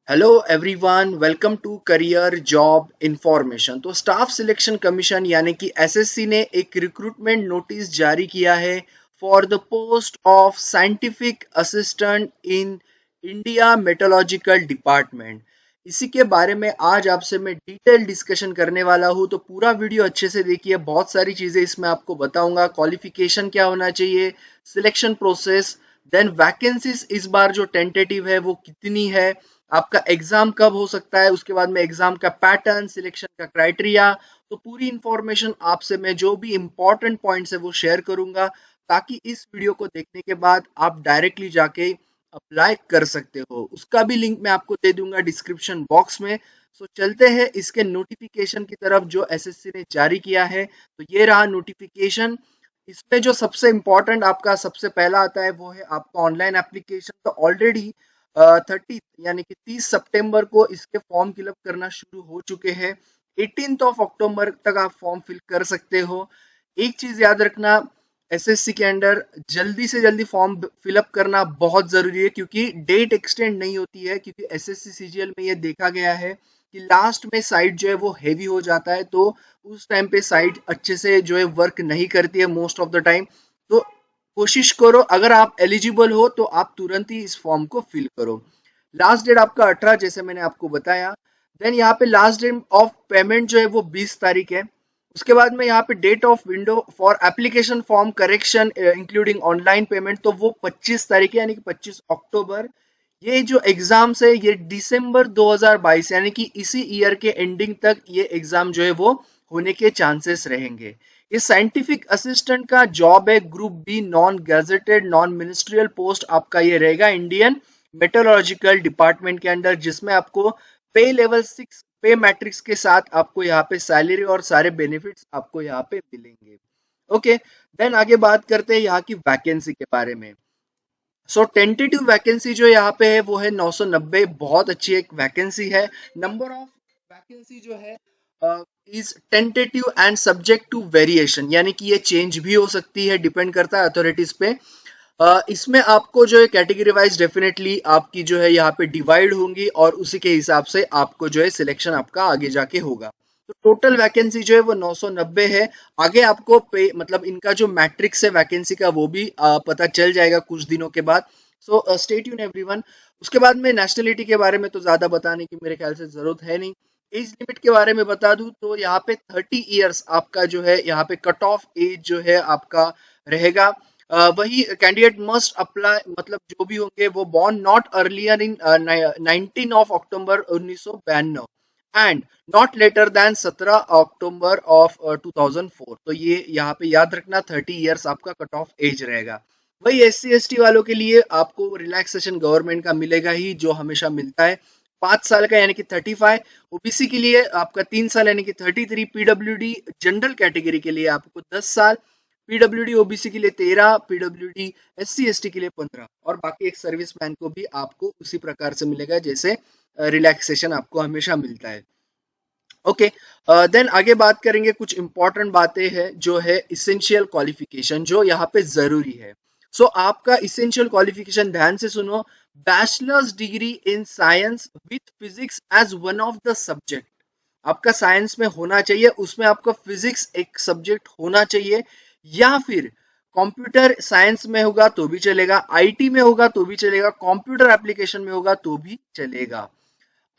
Hello everyone, welcome to career job information. तो staff selection commission यानी कि SSC ने एक रिक्रूटमेंट नोटिस जारी किया है for the post of scientific assistant in India meteorological department. इसी के बारे में आज आपसे मैं डिटेल डिस्कशन करने वाला हूँ, तो पूरा वीडियो अच्छे से देखिए। बहुत सारी चीजें इसमें आपको बताऊंगा। क्वालिफिकेशन क्या होना चाहिए, सिलेक्शन प्रोसेस, देन वैकेंसीज इस बार जो टेंटेटिव है वो कितनी है, आपका एग्जाम कब हो सकता है, उसके बाद में एग्जाम का पैटर्न, सिलेक्शन का क्राइटेरिया। तो पूरी इंफॉर्मेशन आपसे मैं जो भी इंपॉर्टेंट पॉइंट्स है वो शेयर करूंगा, ताकि इस वीडियो को देखने के बाद आप डायरेक्टली जाके अप्लाई कर सकते हो। उसका भी लिंक मैं आपको दे दूंगा डिस्क्रिप्शन बॉक्स में। सो चलते हैं इसके नोटिफिकेशन की तरफ जो एसएससी ने जारी किया है। तो ये रहा नोटिफिकेशन। इसमें जो सबसे इम्पोर्टेंट आपका सबसे पहला आता है वो है आपका ऑनलाइन एप्लीकेशन। तो ऑलरेडी 30 यानी कि 30 सितंबर को इसके फॉर्म फिलअप करना शुरू हो चुके हैं। 18 अक्टूबर तक आप फॉर्म फिल कर सकते हो। एक चीज याद रखना, एसएससी के अंडर जल्दी से जल्दी फॉर्म फिलअप करना बहुत जरूरी है, क्योंकि डेट एक्सटेंड नहीं होती है। क्योंकि एसएससी सीजीएल में ये देखा गया है कि लास्ट में साइट जो है वो हैवी हो जाता है, तो उस टाइम पे साइट अच्छे से जो है वर्क नहीं करती है मोस्ट ऑफ द टाइम। तो कोशिश करो, अगर आप एलिजिबल हो तो आप तुरंत ही इस फॉर्म को फिल करो। लास्ट डेट आपका 18, जैसे मैंने आपको बताया। देन यहाँ पे लास्ट डेट ऑफ पेमेंट जो है वो 20 तारीख है। उसके बाद में यहाँ पे date of window for application form correction including online payment, तो वो 25 तारीख है, यानी कि 25 अक्टूबर। ये जो एग्जाम्स है ये दिसंबर 2022 यानी कि इसी ईयर के एंडिंग तक ये एग्जाम जो है वो होने के चांसेस रहेंगे। ये साइंटिफिक असिस्टेंट का जॉब है, group B, non gazetted non ministerial post आपका ये रहेगा इंडियन मेट्रोलॉजिकल डिपार्टमेंट के अंडर, जिसमें आपको पे लेवल 6 पे मैट्रिक्स के साथ आपको यहाँ पे सैलरी और सारे बेनिफिट्स आपको यहाँ पे मिलेंगे। ओके, देन आगे बात करते हैं यहाँ की वैकेंसी के बारे में। सो टेंटेटिव वैकेंसी जो यहाँ पे है वो है 990। बहुत अच्छी एक वैकेंसी है। नंबर ऑफ वैकेंसी जो है is tentative and subject to variation, यानी कि ये चेंज भी हो सकती है, डिपेंड करता है अथॉरिटीज पे। इसमें आपको जो है कैटेगरी वाइज डेफिनेटली आपकी जो है यहाँ पे डिवाइड होंगी, और उसी के हिसाब से आपको जो है सिलेक्शन आपका आगे जाके होगा। तो टोटल वैकेंसी जो है वो 990 है। आगे आपको पे मतलब इनका जो मैट्रिक्स है वैकेंसी का वो भी पता चल जाएगा कुछ दिनों के बाद। So stay tune everyone. उसके बाद में नेशनलिटी के बारे में तो ज्यादा बताने की मेरे ख्याल से जरूरत है नहीं। एज लिमिट के बारे में बता दूं तो यहाँ पे 30 इयर्स आपका जो है यहाँ पे कट ऑफ एज जो है आपका रहेगा। वही कैंडिडेट मस्ट अप्लाई, मतलब जो भी होंगे वो born not earlier in 19 October 1992 and not later than 17 October of 2004। तो ये यहाँ पे याद रखना, 30 इयर्स आपका कट ऑफ एज रहेगा। वही SC ST वालों के लिए आपको रिलैक्सेशन गवर्नमेंट का मिलेगा ही, जो हमेशा मिलता है, 5 साल का यानी कि 35। ओबीसी के लिए आपका 3 साल यानी कि 33। पीडब्ल्यूडी जनरल कैटेगरी के लिए आपको 10 साल, पीडब्ल्यूडी ओबीसी के लिए 13, पीडब्ल्यूडी SC ST के लिए 15, और बाकी एक सर्विसमैन को भी आपको उसी प्रकार से मिलेगा जैसे रिलैक्सेशन आपको हमेशा मिलता है। ओके, देन आगे बात करेंगे, कुछ इंपॉर्टेंट बातें हैं जो है इसेंशियल क्वालिफिकेशन जो यहाँ पे जरूरी है। आपका इसेंशियल क्वालिफिकेशन ध्यान से सुनो। Bachelors degree in science with physics as one of the subject आपका साइंस में होना चाहिए, उसमें आपका फिजिक्स एक सब्जेक्ट होना चाहिए। या फिर कंप्यूटर साइंस में होगा तो भी चलेगा, आईटी में होगा तो भी चलेगा, कंप्यूटर एप्लीकेशन में होगा तो भी चलेगा।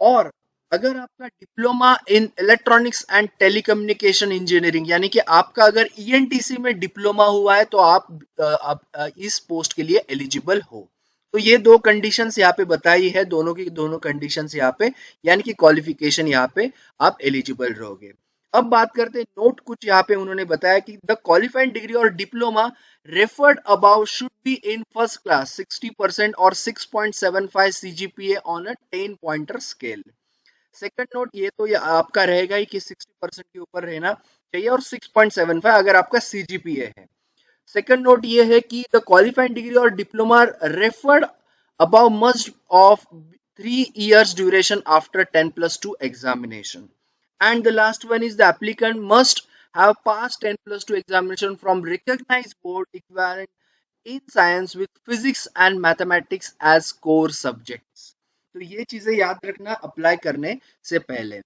और अगर आपका diploma in electronics and telecommunication engineering, यानी कि आपका अगर ईएनटीसी में डिप्लोमा हुआ है तो आप इस पोस्ट के लिए एलिजिबल हो। तो ये दो कंडीशंस यहाँ पे बताई है, दोनों की दोनों कंडीशंस यहाँ पे, यानी कि क्वालिफिकेशन यहाँ पे आप एलिजिबल रहोगे। अब बात करते हैं नोट, कुछ यहाँ पे उन्होंने बताया कि द क्वालिफाइड डिग्री और diploma referred above should be in first class 60% और 6.75 CGPA on a 10 pointer scale. Second note ये तो ये आपका रहेगा ही कि 60% के ऊपर रहना चाहिए, और 6.75 अगर आपका CGPA है। सेकंड नोट ये है कि द क्वालिफाइड डिग्री और diploma referred above must of 3 years duration after 10+2 examination. And the last one is the applicant must have passed 10+2 examination from recognized board equivalent in science with physics and mathematics as core subjects. तो ये चीजें याद रखना apply करने से पहले।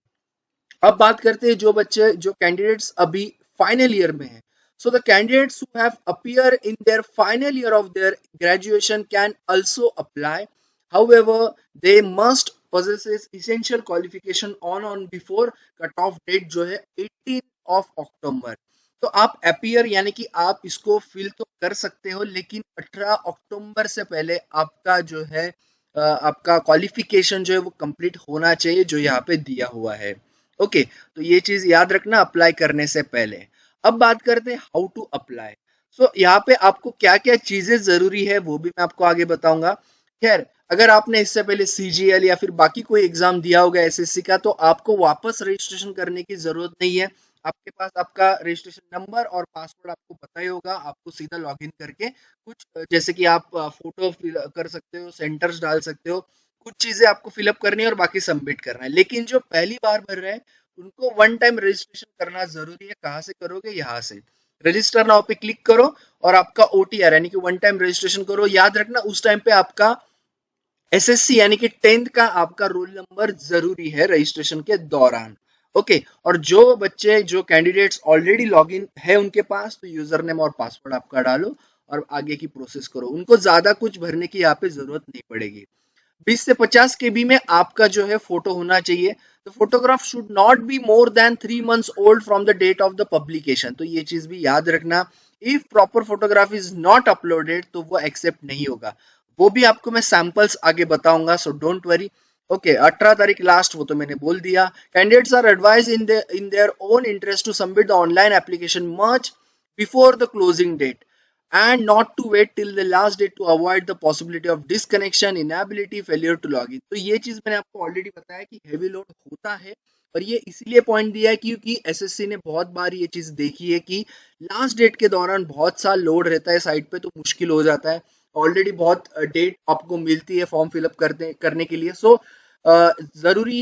अब बात करते हैं जो बच्चे जो कैंडिडेट्स अभी फाइनल ईयर में हैं। So the candidates who have appear in their final year of their graduation can also apply. However they must possesses essential qualification on before cut off date जो है 18 ऑफ अक्टूबर। तो आप appear यानी कि आप इसको फिल तो कर सकते हो, लेकिन 18 अक्टूबर से पहले आपका जो है आपका क्वालिफिकेशन जो है वो कंप्लीट होना चाहिए जो यहाँ पे दिया हुआ है। ओके, तो ये चीज याद रखना अप्लाई करने से पहले। अब बात करते हैं हाउ टू अप्लाई। सो यहाँ पे आपको क्या क्या चीजें जरूरी है वो भी मैं आपको आगे बताऊंगा। खैर, अगर आपने इससे पहले सीजीएल या फिर बाकी कोई एग्जाम दिया होगा एसएससी का, तो आपको वापस रजिस्ट्रेशन करने की जरूरत नहीं है। आपके पास आपका रजिस्ट्रेशन नंबर और पासवर्ड आपको पता ही होगा। आपको सीधा लॉगिन करके कुछ जैसे कि आप फोटो फिल कर सकते हो, सेंटर्स डाल सकते हो, कुछ चीजें आपको फिलअप करनी है और बाकी सबमिट करना है। लेकिन जो पहली बार भर रहे हैं उनको वन टाइम रजिस्ट्रेशन करना जरूरी है। कहाँ से करोगे? यहाँ से रजिस्टर नाउ पे क्लिक करो और आपका ओटीआर यानी कि वन टाइम रजिस्ट्रेशन करो। याद रखना उस टाइम पे आपका एसएससी यानी कि 10th का आपका रोल नंबर जरूरी है रजिस्ट्रेशन के दौरान। ओके, और जो बच्चे जो कैंडिडेट्स ऑलरेडी लॉगिन है उनके पास, तो यूजर नेम और पासवर्ड आपका डालो और आगे की प्रोसेस करो। उनको ज्यादा कुछ भरने की यहाँ पे जरूरत नहीं पड़ेगी। 20 से 50 केबी में आपका जो है फोटो होना चाहिए। तो photograph should not be more than 3 months old from the date of the publication. तो ये चीज भी याद रखना। If proper photograph is not uploaded तो वो एक्सेप्ट नहीं होगा। वो भी आपको मैं सैंपल्स आगे बताऊंगा, सो डोंट वरी। ओके, 18 तारीख लास्ट, वो तो मैंने बोल दिया। Candidates are advise in their own interest to submit the online application much before the closing date and not to wait till the last day to avoid the possibility of disconnection, inability, failure to log in। तो ये चीज मैंने आपको already बताया कि heavy load होता है, और ये इसीलिए पॉइंट दिया है क्योंकि एसएससी ने बहुत बार ये चीज देखी है कि लास्ट डेट के दौरान बहुत सा लोड रहता है साइट पे, तो मुश्किल हो जाता है। ऑलरेडी बहुत डेट आपको मिलती है फॉर्म फिलअप करने के लिए। सो जरूरी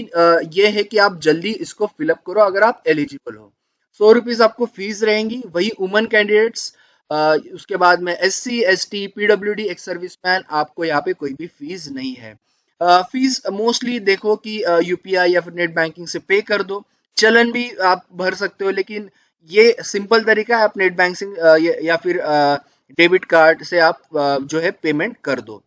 ये है कि आप जल्दी इसको फिलअप करो अगर आप एलिजिबल हो। 100 रुपीज आपको फीस रहेंगी। वही वुमन कैंडिडेट्स, उसके बाद में SC ST PWD ex serviceman, आपको यहाँ पे कोई भी फीस नहीं है। फीस मोस्टली देखो कि यूपीआई या फिर नेट बैंकिंग से पे कर दो। चलन भी आप भर सकते हो, लेकिन ये सिंपल तरीका है, आप नेट बैंकिंग या फिर डेबिट कार्ड से आप जो है पेमेंट कर दो।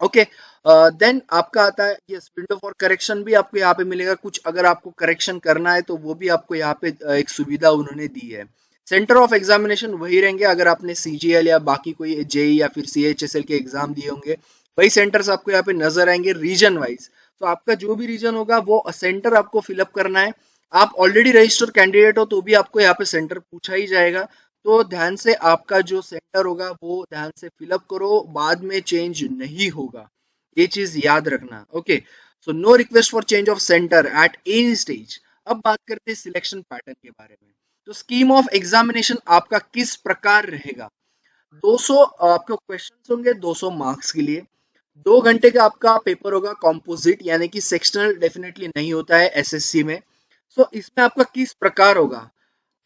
ओके, देन आपका आता है यस विंडो फॉर करेक्शन भी आपको यहाँ पे मिलेगा। कुछ अगर आपको करेक्शन करना है तो वो भी आपको यहाँ पे एक सुविधा उन्होंने दी है। सेंटर ऑफ एग्जामिनेशन वही रहेंगे। अगर आपने सीजीएल या बाकी कोई जेई या फिर सीएचएसएल के एग्जाम दिए होंगे, वही सेंटर्स आपको यहाँ पे नजर आएंगे रीजन वाइज। तो आपका जो भी रीजन होगा वो सेंटर आपको फिलअप करना है। आप ऑलरेडी रजिस्टर्ड कैंडिडेट हो तो भी आपको यहाँ पे सेंटर पूछा ही जाएगा। तो ध्यान से आपका जो सेंटर होगा वो ध्यान से फिलअप करो, बाद में चेंज नहीं होगा, ये चीज याद रखना। Okay, so no request for change of centre at any stage. अब बात करते हैं सिलेक्शन पैटर्न के बारे में। तो स्कीम ऑफ एग्जामिनेशन आपका किस प्रकार रहेगा? 200 आपके क्वेश्चन होंगे 200 मार्क्स के लिए। 2 घंटे का आपका पेपर होगा कॉम्पोजिट, यानी कि सेक्शनल डेफिनेटली नहीं होता है एसएससी में। सो इसमें आपका किस प्रकार होगा?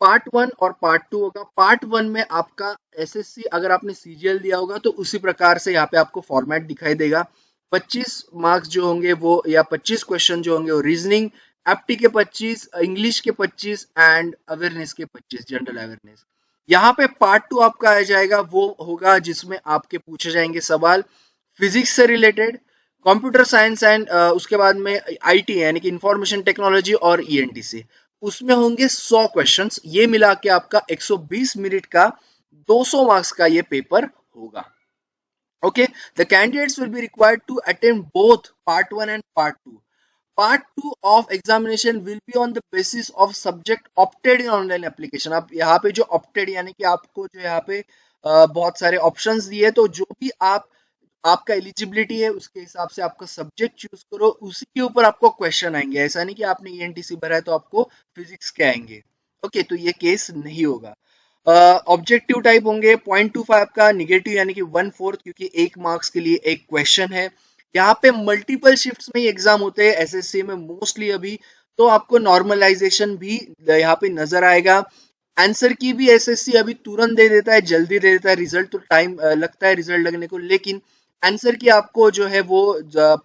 पार्ट 1 और पार्ट 2 होगा। पार्ट 1 में आपका एसएससी अगर आपने सीजीएल दिया होगा तो उसी प्रकार से यहाँ पे आपको फॉर्मेट दिखाई देगा। 25 मार्क्स जो होंगे वो, या 25 क्वेश्चन जो होंगे वो रीजनिंग, एप्टी के 25, इंग्लिश के 25 एंड अवेयरनेस के 25, जनरल अवेयरनेस। यहाँ पे पार्ट 2 आपका आ जाएगा, वो होगा जिसमें आपके पूछे जाएंगे सवाल फिजिक्स से रिलेटेड, कंप्यूटर साइंस एंड उसके बाद में आईटी यानी कि इंफॉर्मेशन टेक्नोलॉजी और ईएनटी से। उसमें होंगे 100 क्वेश्चंस। ये मिला के आपका 120 मिनट का 200 मार्क्स का ये पेपर होगा। Okay, the candidates will be required to attend both part 1 and part 2. Part 2 of examination will be on the basis of subject opted in online application। अब यहाँ पे जो opted यानी कि आपको जो यहाँ पे बहुत सारे ऑप्शंस दिए, तो जो भी आपका एलिजिबिलिटी है उसके हिसाब से आपका सब्जेक्ट चूज करो, उसी के ऊपर आपको क्वेश्चन आएंगे। ऐसा नहीं कि आपने ईएनटीसी भरा है तो आपको फिजिक्स के आएंगे। ओके, तो ये केस नहीं होगा। ऑब्जेक्टिव टाइप होंगे 0.25 का, निगेटिव यानी कि 1/4, क्योंकि 1 मार्क्स के लिए एक क्वेश्चन है। यहाँ पे मल्टीपल शिफ्ट्स में एग्जाम होते हैं एसएससी में मोस्टली अभी, तो आपको नॉर्मलाइजेशन भी यहाँ पे नजर आएगा। आंसर की भी एसएससी अभी तुरंत दे देता है, जल्दी दे देता है। रिजल्ट तो टाइम लगता है रिजल्ट लगने को, लेकिन आंसर की आपको जो है वो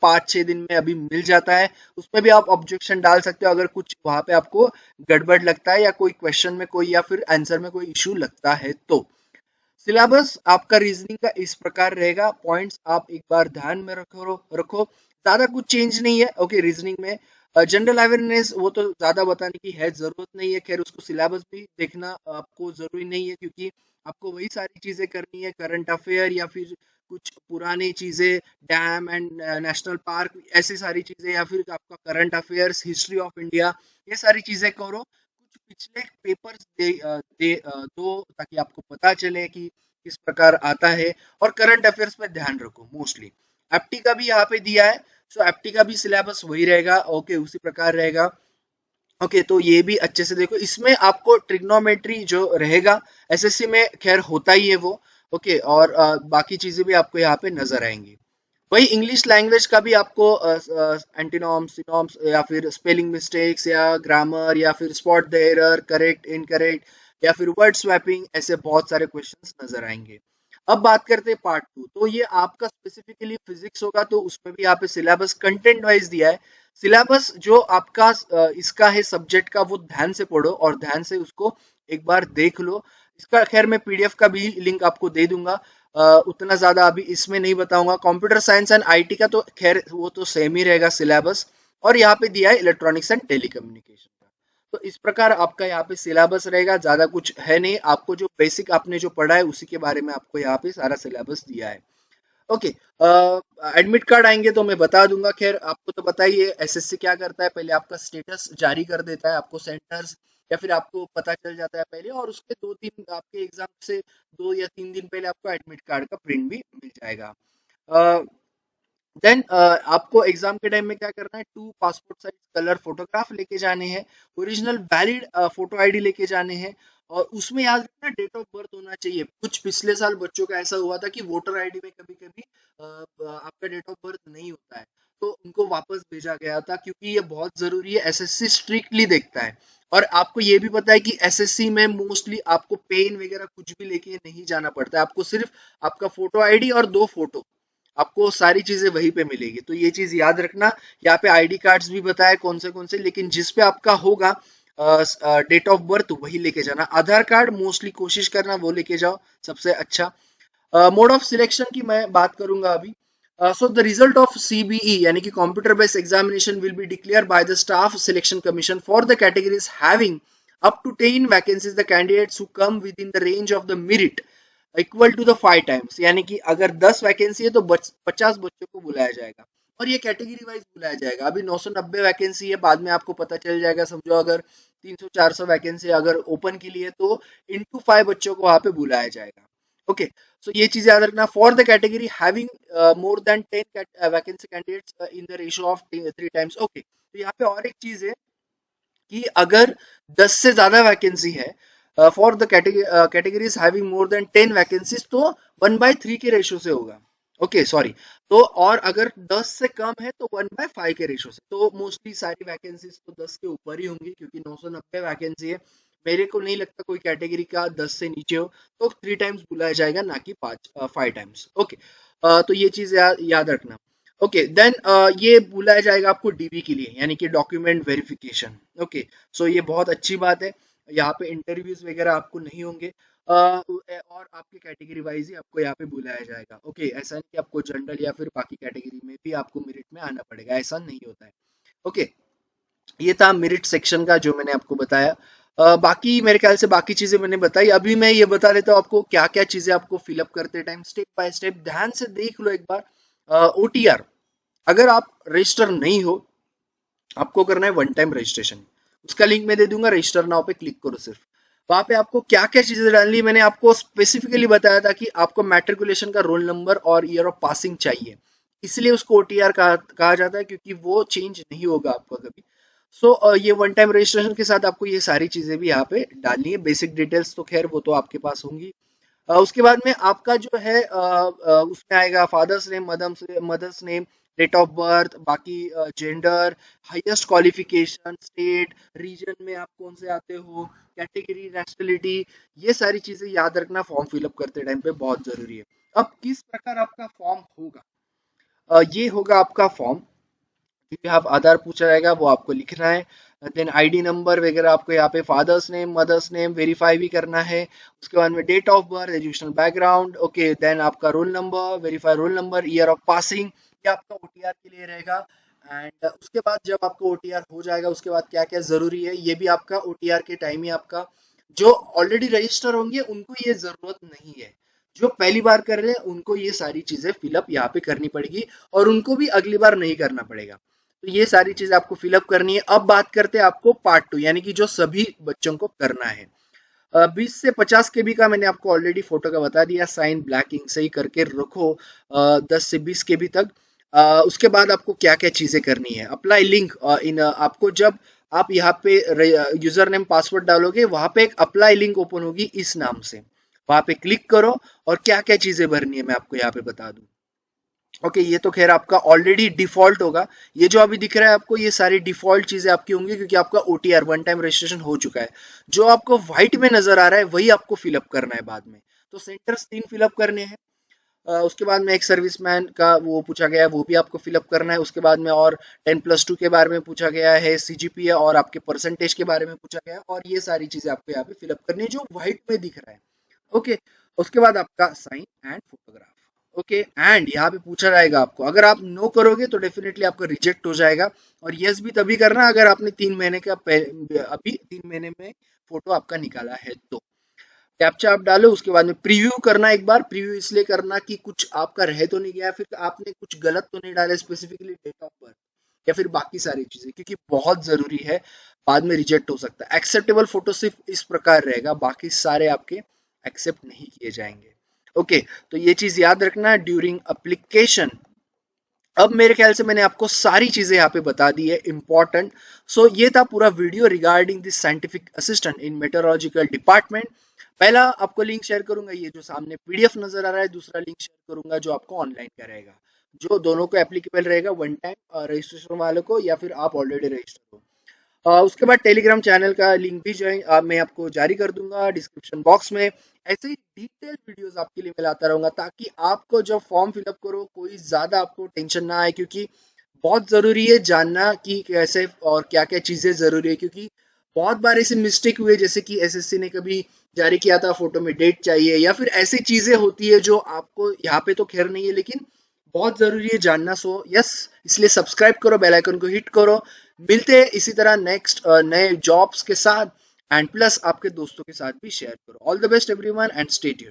5-6 दिन में अभी मिल जाता है। उसमें भी आप ऑब्जेक्शन डाल सकते हो अगर कुछ वहां पे आपको गड़बड़ लगता है या कोई क्वेश्चन में कोई या फिर आंसर में कोई इशू लगता है तो। सिलेबस आपका रीजनिंग का इस प्रकार रहेगा। पॉइंट्स आप एक बार ध्यान में रखो रखो। ज्यादा कुछ चेंज नहीं है ओके रीजनिंग में। जनरल अवेयरनेस वो तो ज्यादा बताने की है जरूरत नहीं है, खैर उसको सिलेबस भी देखना आपको जरूरी नहीं है क्योंकि आपको वही सारी चीजें करनी है, करंट अफेयर या फिर कुछ पुरानी चीजें, डैम एंड नेशनल पार्क ऐसी सारी चीजें, या फिर आपका current affairs, history of India, ये सारी चीजें करो। कुछ पिछले पेपर्स दो ताकि आपको पता चले कि किस प्रकार आता है। और करंट अफेयर्स पे ध्यान रखो मोस्टली। एप्टी का भी यहाँ पे दिया है, सो एप्टी का भी सिलेबस वही रहेगा ओके, उसी प्रकार रहेगा ओके। तो ये भी अच्छे से देखो, इसमें आपको ट्रिग्नोमेट्री जो रहेगा एसएससी में खैर होता ही है वो ओके। और बाकी चीजें भी आपको यहाँ पे नजर आएंगी। वही इंग्लिश लैंग्वेज का भी आपको एंटीनॉम्स सिनॉम्स या फिर स्पेलिंग मिस्टेक्स या ग्रामर या फिर spot the error, correct incorrect या फिर वर्ड स्वैपिंग, ऐसे बहुत सारे क्वेश्चंस नजर आएंगे। अब बात करते हैं पार्ट 2, तो ये आपका स्पेसिफिकली फिजिक्स होगा, तो उसमें भी यहाँ पे सिलेबस कंटेंट वाइज दिया है। सिलेबस जो आपका इसका है सब्जेक्ट का, वो ध्यान से पढ़ो और ध्यान से उसको एक बार देख लो। इसका खैर मैं पीडीएफ का भी लिंक आपको दे दूंगा, उतना ज्यादा अभी इसमें नहीं बताऊंगा। कंप्यूटर साइंस एंड आईटी का तो खैर वो तो सेम ही रहेगा सिलेबस। और यहाँ पे दिया है इलेक्ट्रॉनिक्स एंड टेलीकम्युनिकेशन का। तो इस प्रकार आपका यहाँ पे सिलेबस रहेगा, ज्यादा कुछ है नहीं, आपको जो बेसिक आपने जो पढ़ा है उसी के बारे में आपको यहाँ पे सारा सिलेबस दिया है ओके। एडमिट कार्ड आएंगे तो मैं बता दूंगा। खैर आपको तो पता ही है एसएससी क्या करता है, पहले आपका स्टेटस जारी कर देता है, आपको सेंटर्स या फिर आपको पता चल जाता है पहले, और उसके 2-3 आपके एग्जाम से 2 या 3 दिन पहले आपको एडमिट कार्ड का प्रिंट भी मिल जाएगा। देन आपको एग्जाम के टाइम में क्या करना है, 2 पासपोर्ट साइज कलर फोटोग्राफ लेके जाने हैं, ओरिजिनल वैलिड फोटो आईडी लेके जाने हैं। और उसमें याद रखना डेट ऑफ बर्थ होना चाहिए। कुछ पिछले साल बच्चों का ऐसा हुआ था कि वोटर आईडी में कभी कभी आपका डेट ऑफ बर्थ नहीं होता है, तो उनको वापस भेजा गया था क्योंकि ये बहुत जरूरी है, एसएससी स्ट्रिक्टली देखता है। और आपको ये भी पता है कि एसएससी में मोस्टली आपको पेन वगैरह कुछ भी लेके नहीं जाना पड़ता है, आपको सिर्फ आपका फोटो आईडी और 2 फोटो, आपको सारी चीजें वहीं पे मिलेगी। तो ये चीज याद रखना। यहाँ पे आईडी कार्ड्स भी बताए कौन से, लेकिन जिस पे आपका होगा डेट ऑफ बर्थ वही लेके जाना। आधार कार्ड मोस्टली कोशिश करना वो लेके जाओ, सबसे अच्छा। मोड ऑफ सिलेक्शन की मैं बात करूंगा अभी। So the result of CBE यानी कि computer based examination will be declare by the staff selection commission for the categories having up to 10 vacancies, the candidates who come within the range of the merit equal to the 5 times, यानी कि अगर 10 vacancy है तो 50 बच्चों को बुलाया जाएगा। और ये कैटेगरी वाइज बुलाया जाएगा। अभी 990 वैकेंसी है, बाद में आपको पता चल जाएगा, समझो अगर 300-400 वैकेंसी अगर ओपन के लिए, तो इंटू 5 बच्चों को वहां पे बुलाया जाएगा ओके। सो ये चीज याद रखना, for the category having more than 10 vacancy candidates in the ratio of 3 times okay. तो यहाँ पे और एक चीज है कि अगर 10 से ज्यादा वैकेंसी है, for the categories having more than 10 vacancies, तो 1/3 के रेशियो से होगा ओके सॉरी। तो और अगर 10 से कम है तो 1/5 के रेशियो से। तो मोस्टली सारी वैकेंसीज तो 10 के ऊपर ही होंगी क्योंकि 990 वैकेंसी है। मेरे को नहीं लगता कोई कैटेगरी का 10 से नीचे हो, तो 3 टाइम्स बुलाया जाएगा ना कि 5 टाइम्स ओके। तो ये चीज याद रखना ओके। देन ये बुलाया जाएगा आपको डीबी के लिए, यानी कि डॉक्यूमेंट वेरिफिकेशन ओके। सो ये बहुत अच्छी बात है, यहाँ पे इंटरव्यूज वगैरह आपको नहीं होंगे। और आपके कैटेगरी वाइज ही आपको यहाँ पे बुलाया जाएगा ओके। ऐसा नहीं कि आपको जनरल या फिर बाकी कैटेगरी में भी आपको मेरिट में आना पड़ेगा, ऐसा नहीं होता है ओके। ये था मेरिट सेक्शन का जो मैंने आपको बताया। बाकी मेरे ख्याल से बाकी चीजें मैंने बताई। अभी मैं ये बता देता हूँ आपको क्या क्या चीजें आपको फिलअप करते टाइम स्टेप बाय स्टेप ध्यान से देख लो एक बार। ओटीआर, अगर आप रजिस्टर नहीं हो, आपको करना है वन टाइम रजिस्ट्रेशन। उसका लिंक मैं दे दूंगा, रजिस्टर नाउ पे क्लिक करो सिर्फ। वहां पे आपको क्या क्या चीजें डालनी है मैंने आपको स्पेसिफिकली बताया था कि आपको मैट्रिकुलेशन का रोल नंबर और ईयर ऑफ पासिंग चाहिए, इसलिए उसको ओटीआर कहा जाता है क्योंकि वो चेंज नहीं होगा आपका कभी। सो ये वन टाइम रजिस्ट्रेशन के साथ आपको ये सारी चीजें भी यहाँ पे डालनी है। बेसिक डिटेल्स तो खैर वो तो आपके पास होंगी। उसके बाद में आपका जो है उसमें आएगा father's name, mother's name, date of birth, बाकी gender, highest qualification, state, region में आप कौन से आते हो, कैटेगरी, नेशनलिटी, ये सारी चीजें याद रखना फॉर्म फिलअप करते टाइम पे बहुत जरूरी है। अब किस प्रकार आपका फॉर्म होगा? ये होगा आपका फॉर्म, क्योंकि आप आधार पूछा जाएगा वो आपको लिखना है, देन आईडी नंबर वगैरह आपको यहाँ पे father's name mother's name verify भी करना है। उसके बाद में date of birth, educational background, okay, then आपका roll number, verify roll number, year of passing, ये आपका ओटीआर के लिए रहेगा। एंड उसके बाद जब आपका ओटीआर हो जाएगा उसके बाद क्या क्या जरूरी है ये भी आपका ओटीआर के टाइम ही आपका, जो ऑलरेडी रजिस्टर होंगे उनको ये जरूरत नहीं है, जो पहली बार कर रहे हैं उनको ये सारी चीजें फिलअप यहाँ पे करनी पड़ेगी, और उनको भी अगली बार नहीं करना पड़ेगा। तो ये सारी चीजें आपको फिलअप करनी है। अब बात करते हैं आपको पार्ट टू, यानी कि जो सभी बच्चों को करना है। 20 से 50 KB का मैंने आपको ऑलरेडी फोटो का बता दिया, साइन ब्लैक इंक से ही करके रखो 10 से 20 KB तक। उसके बाद आपको क्या क्या चीजें करनी है, अप्लाई लिंक इन आपको जब आप यहाँ पे यूजर नेम पासवर्ड डालोगे वहां पे एक अप्लाई लिंक ओपन होगी इस नाम से, वहां पे क्लिक करो और क्या क्या चीजें भरनी है मैं आपको यहाँ पे बता दूं। ओके, ये तो खैर आपका ऑलरेडी डिफॉल्ट होगा, ये जो अभी दिख रहा है आपको ये सारी डिफॉल्ट चीजें आपकी होंगी क्योंकि आपका ओटीआर वन टाइम रजिस्ट्रेशन हो चुका है। जो आपको व्हाइट में नजर आ रहा है वही आपको फिलअप करना है बाद में। तो सेंटर्स 3 फिलअप करने हैं। उसके बाद में एक सर्विसमैन का वो पूछा गया है वो भी आपको फिलअप करना है। उसके बाद में और 10+2 के बारे में पूछा गया है, सीजीपीए और आपके परसेंटेज के बारे में पूछा गया है, और ये सारी चीजें आपको यहाँ पे फिलअप करनी है जो व्हाइट में दिख रहा है। ओके, उसके बाद आपका sign and photograph. Okay, and यहाँ पे पूछा जाएगा आपको, अगर आप नो करोगे तो डेफिनेटली आपका रिजेक्ट हो जाएगा, और यस भी तभी करना अगर आपने 3 महीने का अभी 3 महीने में फोटो आपका निकाला है तो। कैप्चा आप डालो, उसके बाद में प्रीव्यू करना, एक बार प्रीव्यू इसलिए करना कि कुछ आपका रह तो नहीं गया, फिर आपने कुछ गलत तो नहीं डाला, स्पेसिफिकली डेट ऑफ बर्थ या फिर बाकी सारी चीजें, क्योंकि बहुत जरूरी है, बाद में रिजेक्ट हो सकता है। एक्सेप्टेबल फोटो सिर्फ इस प्रकार रहेगा, बाकी सारे आपके एक्सेप्ट नहीं किए जाएंगे। ओके, तो ये चीज याद रखना ड्यूरिंग अप्लीकेशन। अब मेरे ख्याल से मैंने आपको सारी चीजें यहाँ पे बता दी है इंपॉर्टेंट। सो ये था पूरा video regarding this scientific assistant in meteorological department. पहला आपको लिंक शेयर करूंगा, ये जो सामने पीडीएफ नजर आ रहा है, दूसरा लिंक शेयर करूंगा जो आपको ऑनलाइन का रहेगा, जो दोनों को एप्लीकेबल रहेगा, वन टाइम रजिस्ट्रेशन वालों को या फिर आप ऑलरेडी रजिस्टर हो। उसके बाद टेलीग्राम चैनल का लिंक भी ज्वाइन मैं आपको जारी कर दूंगा डिस्क्रिप्शन बॉक्स में। ऐसे ही डिटेल वीडियोस आपके लिए मैं लाता रहूंगा ताकि आपको जब फॉर्म फिलअप करो कोई ज्यादा आपको टेंशन ना आए, क्योंकि बहुत जरूरी है जानना कि कैसे और क्या क्या चीजें जरूरी है, क्योंकि बहुत बार ऐसे मिस्टेक हुए जैसे कि एसएससी ने कभी जारी किया था फोटो में डेट चाहिए या फिर ऐसी चीजें होती है जो आपको यहाँ पे तो खैर नहीं है लेकिन बहुत जरूरी है जानना। सो यस, इसलिए सब्सक्राइब करो, बेल आइकन को हिट करो। मिलते हैं इसी तरह नेक्स्ट नए जॉब्स के साथ, एंड प्लस आपके दोस्तों के साथ भी शेयर करो। All the best everyone and stay tuned.